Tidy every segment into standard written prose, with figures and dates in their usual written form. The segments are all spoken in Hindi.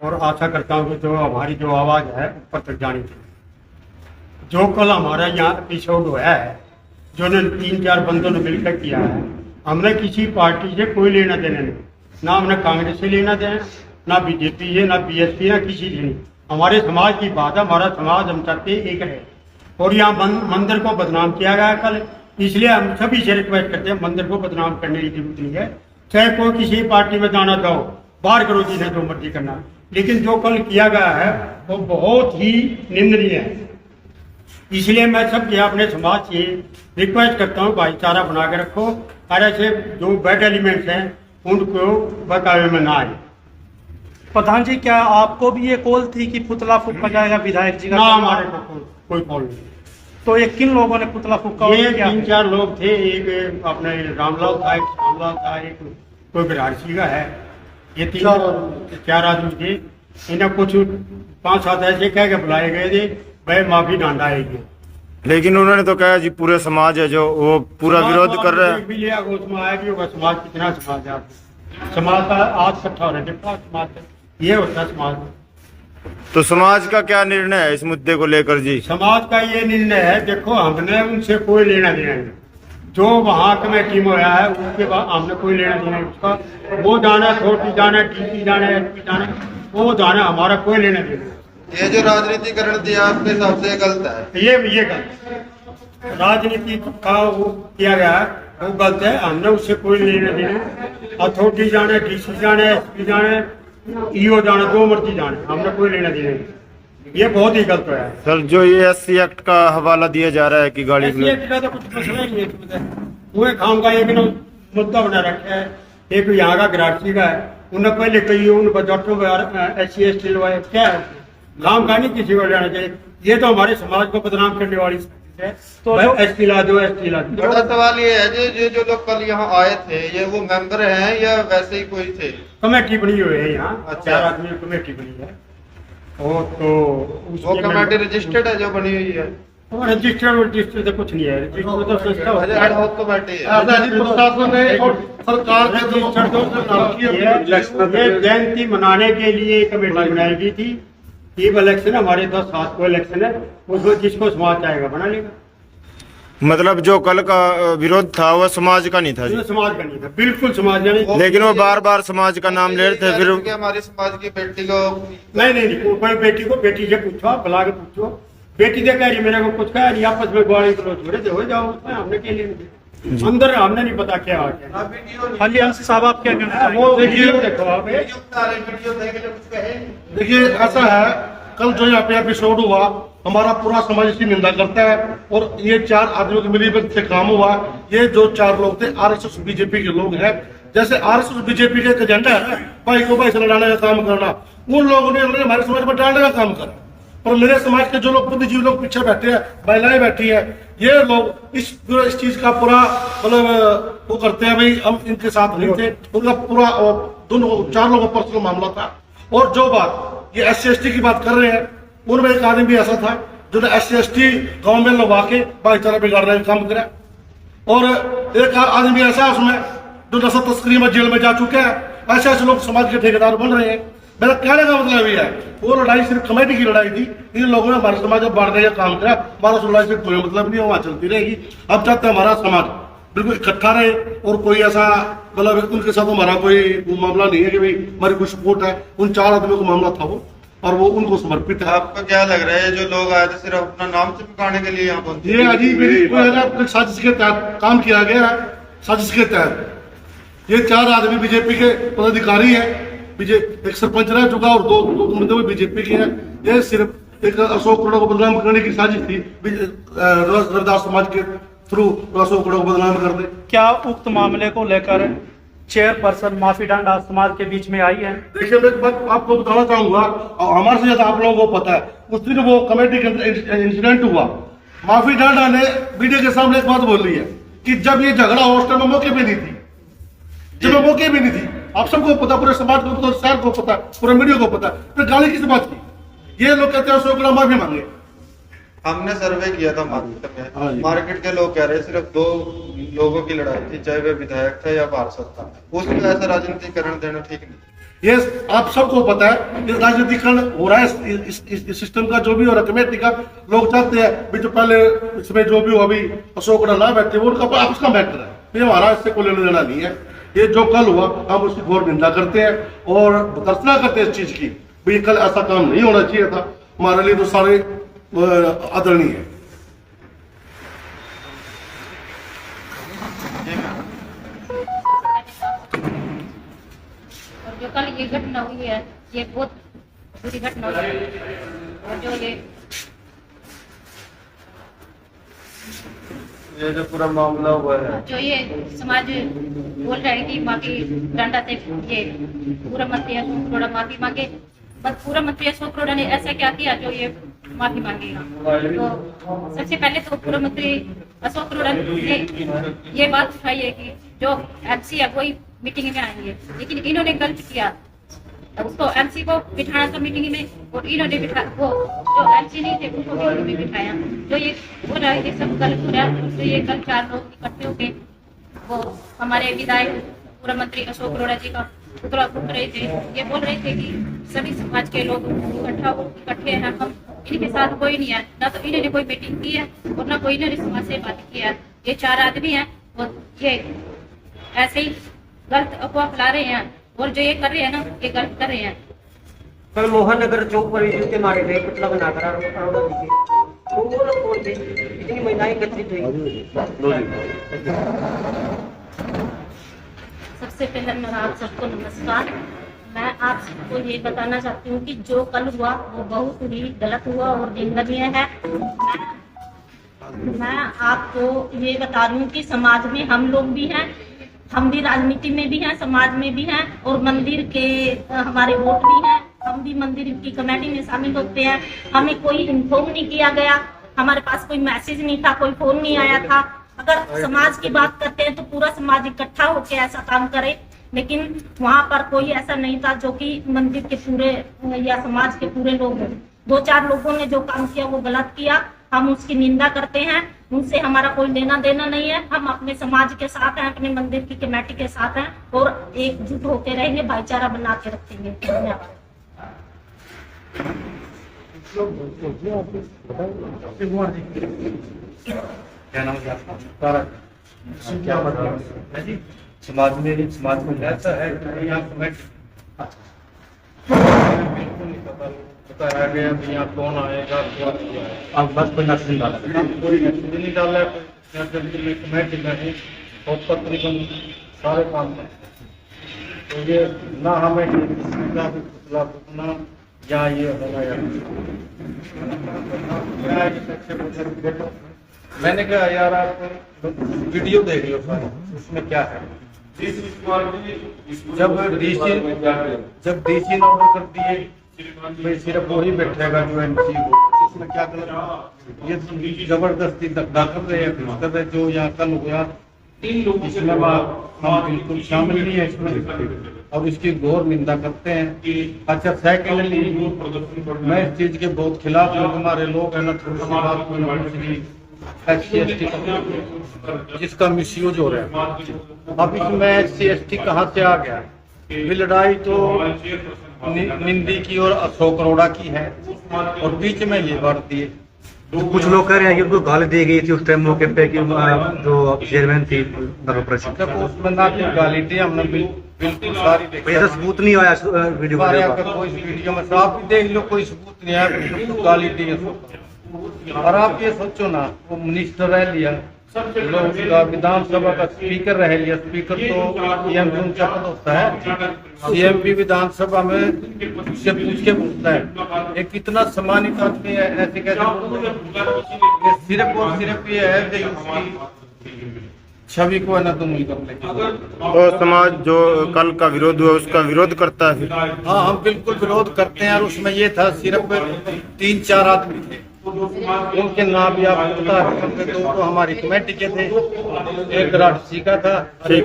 और आशा करता हूँ कि जो हमारी जो आवाज़ है ऊपर तक जानी चाहिए। जो कल हमारा यहाँ एपिसोड हुआ है, जो ने 3-4 बंदों ने मिलकर किया है, हमने किसी पार्टी से कोई लेना देना नहीं, ना हमने कांग्रेस से लेना देना, ना बीजेपी से, ना बीएसपी, ना किसी से नहीं। हमारे समाज की बात है, हमारा समाज हम चाहते एक है। और यहाँ मंदिर को बदनाम किया गया कल, इसलिए हम सभी से रिक्वेस्ट करते हैं मंदिर को बदनाम करने की जरूरत नहीं है। चाहे कोई किसी पार्टी में जाना चाहो, बाहर करो, जिन्हें जो मर्जी करना, लेकिन जो कल किया गया है वो बहुत ही निंदनीय है। इसलिए मैं सब अपने समाज से रिक्वेस्ट करता हूँ, भाईचारा बना के रखो और ऐसे जो बैड एलिमेंट्स हैं उनको बहकावे में ना आए। प्रधान जी, क्या आपको भी ये कॉल थी कि पुतला फूका जाएगा विधायक जी का? ना, हमारे को कोई कॉल नहीं। तो ये किन लोगों ने पुतला फूका? ये 3-4 लोग थे, एक अपने रामलाल था, एक श्यामलाल था, एक कोई बिरारसी का है, ये 3-4 आदमी थे। इन्हें कुछ 5-7 ऐसे कह के बुलाए गए थे, भाई माफी डांडा आएगी, लेकिन उन्होंने तो कहा जी पूरे समाज है जो वो पूरा विरोध कर रहा है। भी लिया उसमें आएगी होगा समाज, कितना समाज है समाज का आज इकट्ठा हो रहा है, समाज ये होता है समाज। तो समाज का क्या निर्णय है इस मुद्दे को लेकर जी? समाज का ये निर्णय है, देखो हमने उनसे कोई लेना देना नहीं, जो वहाँ कमेटी में आया है उसके बाद हमने कोई लेना देना नहीं। उसका वो जाना, छोटी जाना, टीसी जाना, एसपी जाना, वो जाना, हमारा कोई लेना देना। ये जो राजनीतिकरण दिया आपके हिसाब से गलत है? ये गलत राजनीति का वो किया गया है, वो गलत है। हमने उससे कोई लेना देना, अथॉरिटी जाने, डीसी जाने, एसपी जाने, ईओ जाने, जो मर्जी जाने, हमने कोई लेना देना नहीं। ये बहुत ही गलत है सर। जो ये SC एक्ट का हवाला दिया जा रहा है कि गाड़ी SC एक्ट का तो कुछ मसला ही नहीं है, वो काम का एक मुद्दा बना रखा है। एक यहाँ का गिरासी का है, उन्हें पहले कही उन बजटों में SC ST लगवाया, क्या है काम का नहीं किसी को लेना चाहिए। ये तो हमारे समाज को बदनाम करने वाली है। तो ST ला दो, ST ला दो। बड़ा सवाल ये है जी, जो लोग कल यहाँ आए थे ये वो मेंबर हैं या वैसे ही कोई थे? कमेटी बनी हुई है यहाँ, अच्छा। 4 आदमी की कमेटी बनी है। वो तो वो कमेटी रजिस्टर्ड है जो बनी हुई है? रजिस्टर तो कुछ नहीं है, रजिस्टर तो संस्था होता है। एड हॉक कमेटी है। प्रशासन ने और सरकार ने जयंती मनाने के लिए कमेटी बनाई गई थी। ये इलेक्शन हमारे 10-7 को इलेक्शन है, उसमें जिसको समाज चाहेगा बना लेगा। मतलब जो कल का विरोध था वो समाज का नहीं था जी? समाज का नहीं था, बिल्कुल समाज का नहीं। लेकिन वो बार बार समाज का नाम ले रहे थे, फिर हमारी समाज की बेटी को नहीं, कोई बेटी से पूछो, बुला के पूछो, बेटी से कह रही मेरे को कुछ कह रही, आपस में गाड़ी को छोड़े थे, हो जाओ उसमें, हमने के लिए अंदर हमने नहीं पता क्या आ गया। हाँ जी, अंश साहब आप क्या कहना चाहेंगे? वो देखो आप देखिए, ऐसा है, कल जो यहाँ पे एपिसोड हुआ हमारा पूरा समाज इसकी निंदा करता है और ये 4 आदमियों की मिलीभगत से काम हुआ। ये जो 4 लोग थे RSS बीजेपी के लोग हैं। जैसे RSS बीजेपी का एजेंडा है भाई को भाई से लड़ाने का काम करना, उन लोगों ने हमारे समाज में डालने का काम करा। और मेरे समाज के जो लोग बुद्धिजीवी लोग पीछे बैठे हैं, महिलाएं बैठी है, ये लोग इस चीज का पूरा मतलब वो करते हैं भाई हम इनके साथ नहीं थे। उनका पूरा दोनों 4 लोगों का पर्सनल मामला था। और जो बात ये SC ST की बात कर रहे हैं, उनमें एक आदमी भी ऐसा था जो SC ST गांव में लगवा के भाईचारा बिगाड़ने का काम करा। और एक आदमी ऐसा है उसमें जो नशा तस्करी में जेल में जा चुका है। ऐसे ऐसे लोग समाज के ठेकेदार बन रहे हैं। मेरा कहने का मतलब ये है, वो लड़ाई सिर्फ कमेटी की लड़ाई थी, इन लोगों ने हमारे समाज को बांटने का काम किया। हमारा लड़ाई से कोई मतलब नहीं है, वहां चलती रहेगी। अब चाहते हैं हमारा समाज बिल्कुल इकट्ठा रहे और कोई ऐसा मतलब उनके साथ हमारा कोई मामला नहीं है कि भाई हमारी कोई सपोर्ट है। उन 4 आदमियों का मामला था वो, और वो उनको समर्पित है। आपको क्या लग रहा है जो लोग आए थे सिर्फ अपना नाम चिपकाने के लिए यहाँ पहुंचे? ये अजीब साजिश के तहत काम किया गया है। साजिश के तहत ये 4 आदमी बीजेपी के पदाधिकारी है। एक सरपंच रह चुका और 2 बीजेपी के हैं। ये सिर्फ एक अशोक करोड़ को बदनाम करने की साजिश थी, रविदास समाज के थ्रू अशोक करोड़ को बदनाम कर दे। क्या उक्त मामले को लेकर चेयरपर्सन माफी डांडा समाज के बीच में आई है? देखिए, मैं एक बात आपको बताना चाहूंगा, और हमारे से ज्यादा आप लोगों को पता है, उस दिन वो कमेटी के अंदर इंसिडेंट हुआ, माफी डांडा ने मीडिया के सामने एक बात बोली है कि जब ये झगड़ा हो उस टाइम मौके पे नहीं थी, जब मौके भी नहीं थी। आप सबको पता, पूरे समाज को पता, शहर को पता, पूरे मीडिया को पता, फिर गाली किस बात की? ये लोग कहते हैं 100 करोड़ माफी मांगे। हमने सर्वे किया था मार्केट में, मार्केट के लोग कह रहे सिर्फ 2 लोगों की लड़ाई थी, चाहे वे विधायक था या पार्षद था, उसमें ऐसा राजनीतिकरण देना ठीक नहीं। ये आप सबको पता है, इस राजनीतिकरण हो रहा है इस सिस्टम का, जो भी हो रहा है कमेटी का। लोग चाहते हैं भी जो पहले इसमें जो भी हो, अभी अशोक ना बैठे, वो उनका आपस का मैटर है, फिर हमारा इससे कोई लेना देना नहीं है। ये जो कल हुआ हम उसकी घोर निंदा करते हैं और भर्त्सना करते हैं इस चीज की, भाई कल ऐसा काम नहीं होना चाहिए था। हमारे लिए तो सारे आदरणीय है। और जो कल ये घटना हुई है, ये बहुत बुरी घटना हुई है। और जो ये जो पूरा मामला हुआ है, जो ये समाज बोल रहा है कि माफी डांडा से ये पूरा मंत्री अशोक अरोड़ा माफी मांगे, बस पूरा मंत्री अशोक अरोड़ा ने ऐसा क्या किया जो ये माफी मांगेगा? तो सबसे पहले तो पूरा मंत्री अशोक अरोड़ा ने ये बात उठाई है कि जो एमसी है वही मीटिंग में आएंगे, लेकिन इन्होंने गलत किया। उसको एमसी को बिठाना था मीटिंग में, और इन्होंने वो जो एमसी नहीं थे उनको मीटिंग में बिठाया। जो ये हो रहा है ये सब गलत हो रहा है। तो ये कल 4 लोग इकट्ठे होके वो हमारे विधायक पूर्व मंत्री अशोक अरोड़ा जी का पुतला फूक रहे थे। ये बोल रहे थे कि सभी समाज के लोग इकट्ठे हैं, हम इनके साथ कोई नहीं है। ना तो इन्होंने कोई मीटिंग की है और ना कोई इन्होंने समाज से बात की है। ये 4 आदमी हैं और ये ऐसे ही गलत अफवाह फैला रहे हैं, और जो ये कर रहे हैं ना ये गलत कर रहे हैं। कल मोहन नगर चौक पर जूते मारे गए, पुतला बनाकर अरोड़ा जी के, तो वो लोग कौन थे? इतनी महिलाएं एकत्रित हुई। सबसे पहले मेरा आप सबको नमस्कार। मैं आप सबको ये बताना चाहती हूँ कि जो कल हुआ वो बहुत ही गलत हुआ और निंदनीय है। मैं आपको ये बता रही हूँ कि समाज में हम लोग भी हैं, हम भी राजनीति में भी हैं, समाज में भी हैं, और मंदिर के हमारे वोट भी हैं। हम भी मंदिर की कमेटी में शामिल होते हैं। हमें कोई इन्फॉर्म नहीं किया गया, हमारे पास कोई मैसेज नहीं था, कोई फोन नहीं आया था। अगर समाज की बात करते हैं तो पूरा समाज इकट्ठा होकर ऐसा काम करे, लेकिन वहाँ पर कोई ऐसा नहीं था जो कि मंदिर के पूरे या समाज के पूरे लोग हों। 2-4 लोगों ने जो काम किया वो गलत किया, हम उसकी निंदा करते हैं। उनसे हमारा कोई लेना देना नहीं है। हम अपने समाज के साथ हैं, अपने मंदिर की कमेटी के साथ हैं, और एकजुट होकर रहेंगे, भाईचारा बना के रखेंगे। धन्यवाद। क्या नाम है आपका? क्या मतलब जी? समाज को ऐसा है यहाँ बताया गया कि यहाँ कौन आएगा, क्या आएगा। अब बस कोई नक्शा डाला, कोई नक्शा नहीं डाला, कमेटी में है और पत्रिकन सारे काम में। तो ये ना हमें ना या ये होगा या मैंने कहा यार आप वीडियो देख लो सारी, उसमें क्या है। जब डीसी ने ऑर्डर कर दिए सिर्फ वही बैठेगा जो एमसी को, इसमें क्या गलत? ये तो जबरदस्ती धक्का कर रहे हैं। जो यहाँ कल हुआ इसमें हम बिल्कुल शामिल नहीं है इसमें, और इसकी घोर निंदा करते हैं। अच्छा, सेकेंडली मैं इस चीज के बहुत खिलाफ हूँ। हमारे लोग है ना, थोड़ी सी बात SC/ST जिसका मिसयूज हो रहा है। अब इसमें SC/ST कहाँ से आ गया? ये लड़ाई तो निंदी की और अशोक अरोड़ा की है, और बीच में ये बढ़ दिए। तो कुछ लोग कह रहे हैं कि उनको गाली दी गई थी उस टाइम मौके पे कि जो चेयरमैन थी नगर परिषद, देखो उसमें ना कोई गाली दी, हमने बिल्कुल सारी देखी। ऐसा सबूत नहीं आया वीडियो में, कोई वीडियो में आप भी देख लो, कोई सबूत नहीं आया, बिल्कुल गाली दी है। और आप ये सोचो ना, वो मिनिस्टर रह लिया, लोग विधानसभा का स्पीकर रह लिया। स्पीकर तो सीएम का पद होता है, सीएम भी विधानसभा में उससे पूछ के पूछता है। एक कितना सम्मानित आदमी है, ऐसे कैसे? सिर्फ और सिर्फ ये है कि उसकी छवि को है ना तुम कर लेंगे। तो समाज जो कल का विरोध हुआ उसका विरोध करता है। हाँ, हम बिल्कुल विरोध करते हैं। और उसमें ये था सिर्फ 3-4 आदमी थे, उनके नाम भी आप पता है, तो हमारी कमेटी के थे, एक राजसी का था। ठीक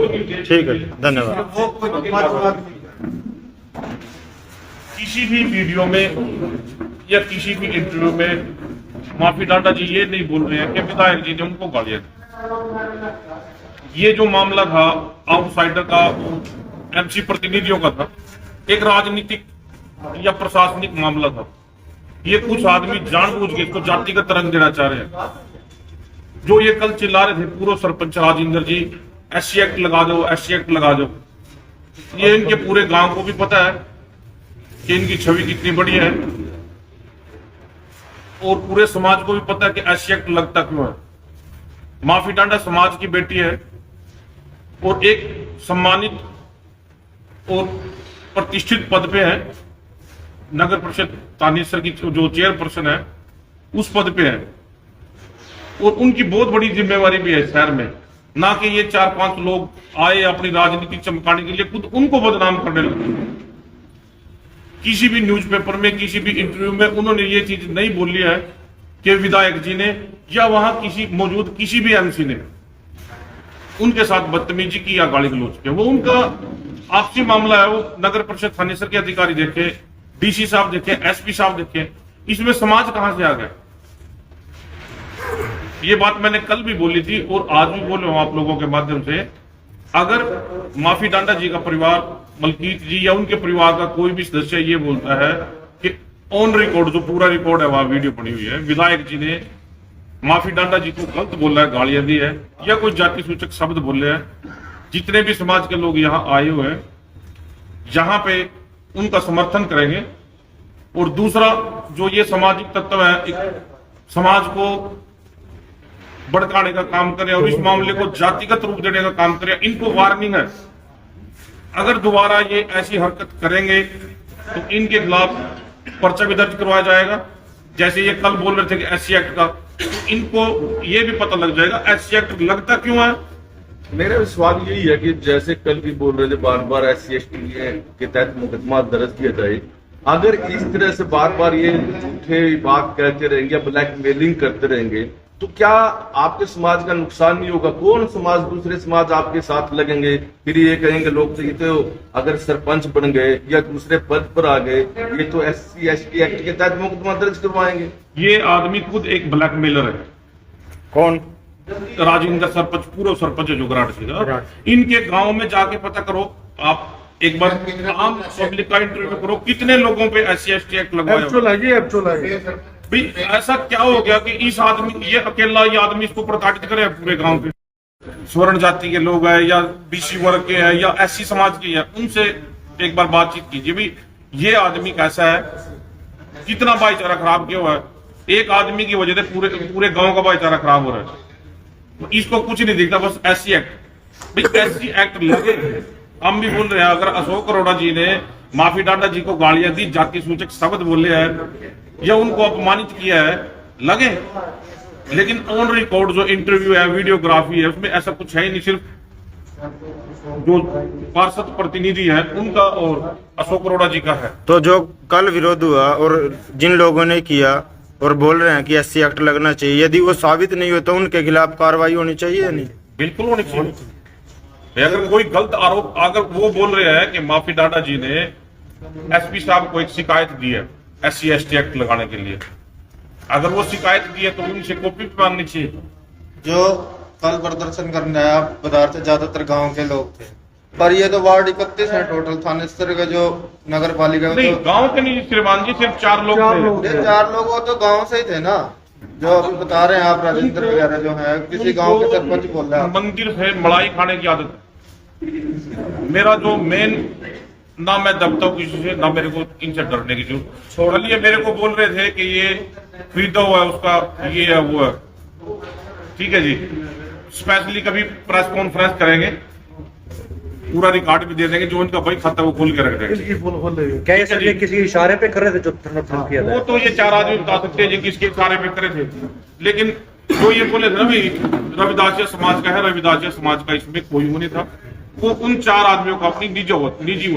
है, धन्यवाद। वो कोई 5 आदमी। किसी भी वीडियो में या किसी भी इंटरव्यू में माफी डांडा जी ये नहीं बोल रहे हैं कि विधायक जी ने उनको गालियां दी। ये जो मामला था आउटसाइडर का, एमसी प्रतिनिधियों का था, एक राजनीतिक या प्रशासनिक मामला था। ये कुछ आदमी जानबूझ के इसको जातिगत रंग देना चाह रहे हैं। जो ये कल चिल्ला रहे थे पूर्व सरपंच राजेंद्र जी, SC एक्ट लगा दो, SC एक्ट लगा दो, ये इनके पूरे गांव को भी पता है कि इनकी छवि कितनी बड़ी है और पूरे समाज को भी पता है कि SC एक्ट लगता क्यों है। माफी डांडा समाज की बेटी है और एक सम्मानित और प्रतिष्ठित पद पे है, नगर परिषद तानेसर की जो चेयरपर्सन है उस पद पे है और उनकी बहुत बड़ी जिम्मेवारी भी है शहर में। ना कि ये 4-5 लोग आए अपनी राजनीति चमकाने के लिए खुद उनको बदनाम करने लगे। किसी भी न्यूज़पेपर में, किसी भी इंटरव्यू में उन्होंने ये चीज नहीं बोली है कि विधायक जी ने या वहां किसी मौजूद किसी भी MC ने उनके साथ बदतमीजी की या गाली गलौज की। वो उनका आपसी मामला है। वो नगर परिषद थानेसर के अधिकारी देखे, DC साहब देखे, SP साहब देखे, इसमें समाज कहां से आ गया? ये बात मैंने कल भी बोली थी और आज भी बोल रहा हूं आप लोगों के माध्यम से। अगर माफी डांडा जी का परिवार, मलकीत जी या उनके परिवार का कोई भी सदस्य ये बोलता है कि ऑन रिकॉर्ड, जो पूरा रिकॉर्ड है वहां वीडियो पड़ी हुई है, विधायक जी ने माफी डांडा जी को गलत बोला है, गालियां दी है या कोई जाति सूचक शब्द बोले हैं, जितने भी समाज के लोग यहाँ आए हुए हैं यहाँ पे उनका समर्थन करेंगे। और दूसरा जो ये सामाजिक तत्व है, एक समाज को भड़काने का काम करे और इस मामले को जातिगत रूप देने का काम करे, इनको वार्निंग है। अगर दोबारा ये ऐसी हरकत करेंगे तो इनके खिलाफ पर्चा भी दर्ज करवाया जाएगा। जैसे ये कल बोल रहे थे कि SC एक्ट का, तो इनको ये भी पता लग जाएगा SC एक्ट लगता क्यों है। मेरा सवाल यही है कि जैसे कल भी बोल रहे थे बार बार SC ST के तहत मुकदमा दर्ज किया जाए, अगर इस तरह से बार बार ये झूठे बात कहते रहेंगे या ब्लैकमेलिंग करते रहेंगे तो क्या आपके समाज का नुकसान नहीं होगा? कौन समाज, दूसरे समाज आपके साथ लगेंगे, फिर ये कहेंगे लोग तो ये तो अगर सरपंच बन गए या दूसरे पद पर आ गए ये तो SC ST एक्ट के तहत मुकदमा दर्ज करवाएंगे। ये आदमी खुद एक ब्लैकमेलर है। कौन? राजेंद्र सरपंच, पूर्व सरपंच है जोगराट से। इनके गांव में जाके पता करो, आप एक बार आम पब्लिक का इंटरव्यू करो, कितने लोगों पे SC ST एक्ट लगवाया। भाई ऐसा क्या हो गया कि इस आदमी, ये अकेला ये आदमी इसको प्रताड़ित करे पूरे गांव के? स्वर्ण जाति के लोग हैं या BC वर्ग के हैं या SC समाज के हैं, उनसे एक बार बातचीत कीजिए। भाई ये आदमी कैसा है, कितना भाईचारा खराब किया हुआ है। एक आदमी की वजह से पूरे गांव का भाईचारा खराब हो रहा है। इसको कुछ नहीं दिखता, बस SC एक्ट। भाई SC एक्ट लगे। हम भी बोल रहे हैं, अगर अशोक अरोड़ा जी ने माफी डांडा जी को गालियां दी, जाति सूचक शब्द बोले हैं या उनको अपमानित किया है, लगे। लेकिन ऑन रिकॉर्ड जो इंटरव्यू है, वीडियोग्राफी है, उसमें ऐसा कुछ है ही नहीं। सिर्फ जो पार्षद प्रतिनिधि है उनका और अशोक अरोड़ा जी का है। तो जो कल विरोध हुआ और जिन लोगों ने किया और बोल रहे हैं कि SC एक्ट लगना चाहिए, यदि वो साबित नहीं हो तो उनके खिलाफ कार्रवाई होनी चाहिए? नहीं, बिल्कुल होनी चाहिए। अगर कोई गलत आरोप, अगर वो बोल रहे हैं कि माफी डांडा जी ने SP साहब को एक शिकायत दी है SC ST एक्ट लगाने के लिए, अगर वो शिकायत दी है तो उनसे कॉपी भी मांगनी चाहिए। जो कल प्रदर्शन करने आया पदार्थ ज्यादातर गांव के लोग थे, पर ये तो वार्ड 31 है टोटल थानेसर का, जो नगर पालिका नहीं, गांव के नहीं, सिर्फ 4 लोग थे। 4 लोग वो तो गांव से ही थे ना, जो अभी बता रहे हैं आप, राजेंद्र वगैरह जो है, किसी गांव के सरपंच बोल रहे हैं। मंदिर से मलाई खाने की आदत है। मेरा जो मेन, ना मैं दबता हूँ किसी से, ना मेरे को इनसे डरने की जरूरत। कल ये मेरे को बोल रहे थे कि ये खरीदा हुआ है, उसका ये है वो है। ठीक है जी, स्पेशली कभी प्रेस कॉन्फ्रेंस करेंगे, पूरा रिकॉर्ड भी दे देंगे, जो उनका भाई खाता वो खोल के रख देंगे। क्या ये सर किसी इशारे पे कर रहे थे जो धर्म किया था? वो तो ये 4 आदमी बता सकते हैं जी किसके इशारे पे करे थे। लेकिन जो ये बोले थे ना भाई रविदासिया समाज का है, रविदासिया समाज का इसमें कोई वो नहीं था। वो उन 4 आदमियों का अपनी निजी